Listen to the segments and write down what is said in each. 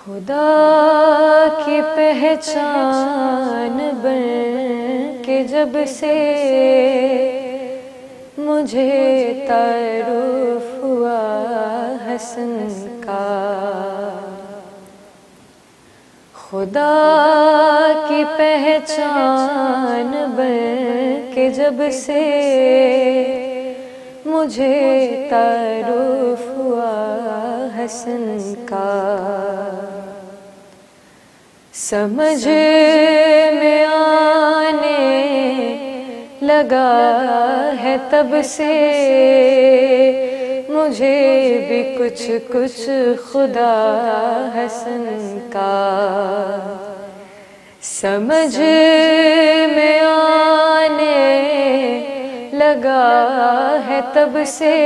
خدا کی پہچان بن کے جب سے مجھے تعارف ہوا حسن کا، خدا کی پہچان بن کے جب سے مجھے تعارف ہوا حسن کا، سمجھ میں آنے لگا ہے تب سے مجھے بھی کچھ کچھ خدا حسن کا، سمجھ میں آنے لگا ہے تب سے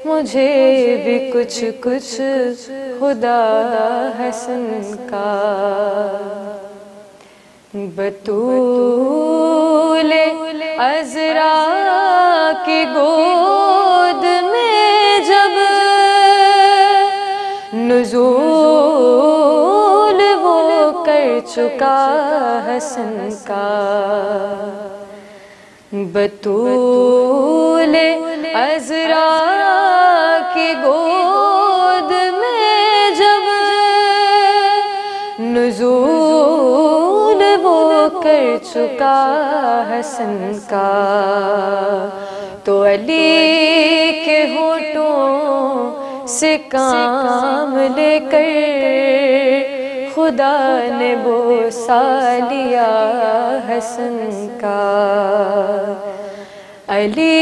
مجھے بھی کچھ کچھ خدا حسن کا، بطول عذرا کی گود میں جب نزول وہ کر چکا حسن کا، بطول عذرا کی گود میں جب نزول وہ کر چکا حسن کا، تو علی کے ہونٹوں سے کام لے کر خدا نے بوسہ لیا حسن کا، علی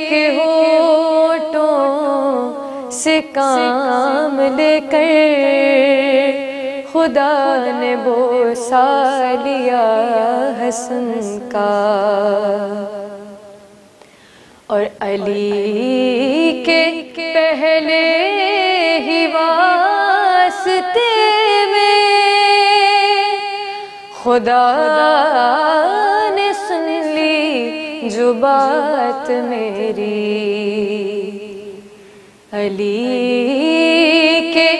کے ہونٹوں سے کام لے کر خدا نے بوسہ لیا حسن کا، اور علی کے پہلے ہی واسطے میں خدا نے سن لی جو بات میری، علی کے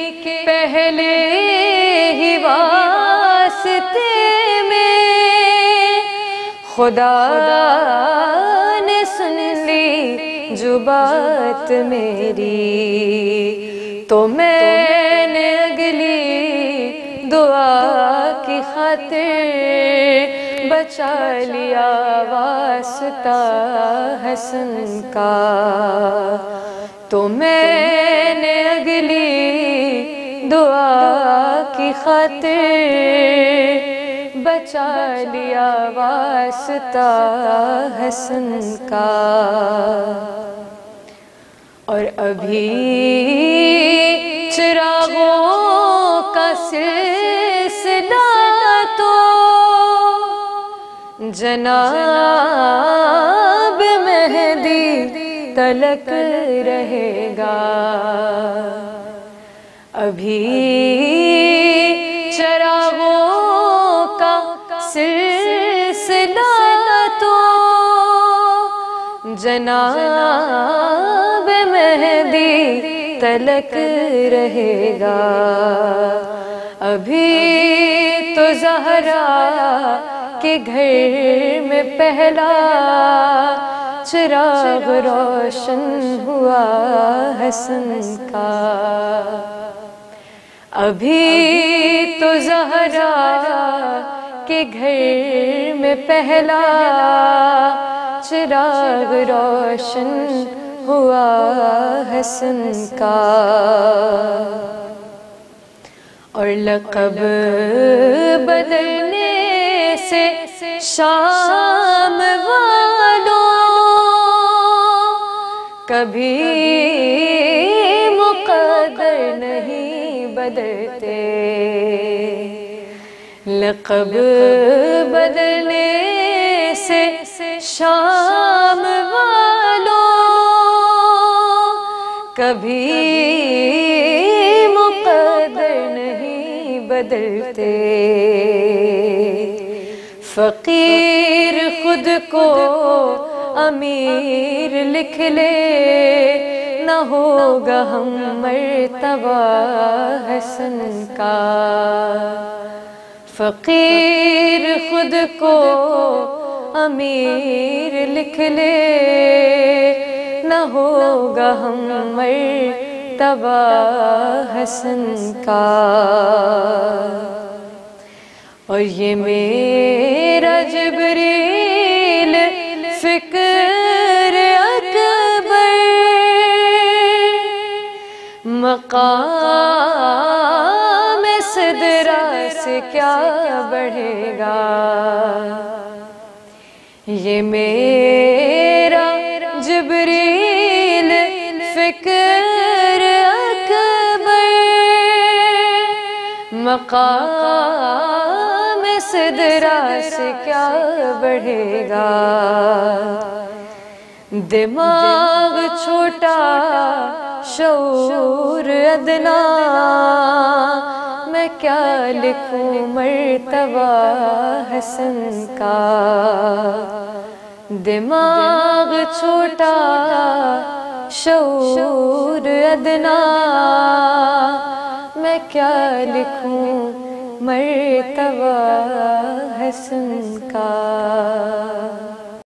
پہلے ہی واسطے میں خدا نے سن لی جو بات میری، تو میں نے اگلی دعا کی خاطر بچا لیا واسطہ حسن کا، تو میں نے اگلی دعا کی خاطر بچا لیا واسطہ حسن کا، اور ابھی چراغوں کا سلسلہ تو جناب مہدی تلک رہے گا، ابھی چراغوں کا سلسلہ تو جناب مہدی تلک رہے گا، ابھی تو زہرا کے گھر میں پہلا چراغ روشن ہوا حسن کا، ابھی تو زہرا کے گھر میں پہلا چراغ روشن ہوا حسن کا، اور لقب بدلنے سے شام والوں کبھی مقدر نہیں بدلتے، لقب بدلنے سے شام والوں کبھی مقدر نہیں بدلتے، فقیر خود کو امیر لکھ لے نہ ہوگا ہم مرتبہ حسن کا۔ فقیر خود کو امیر لکھ لے، نہ ہوگا ہم مرتبہ حسن کا۔ اور یہ میرا جبریل فکر اکبر مقام صدرہ سے کیا بڑھے گا۔ یہ میرا جبریل فکر اکبر مقام صدرہ سے کیا بڑھے گا۔ دماغ چھوٹا شعور ادنا، میں کیا لکھوں مرتبہ حسن کا۔ دماغ چھوٹا شعور ادنا، میں کیا لکھوں مرتبہ حسن کا۔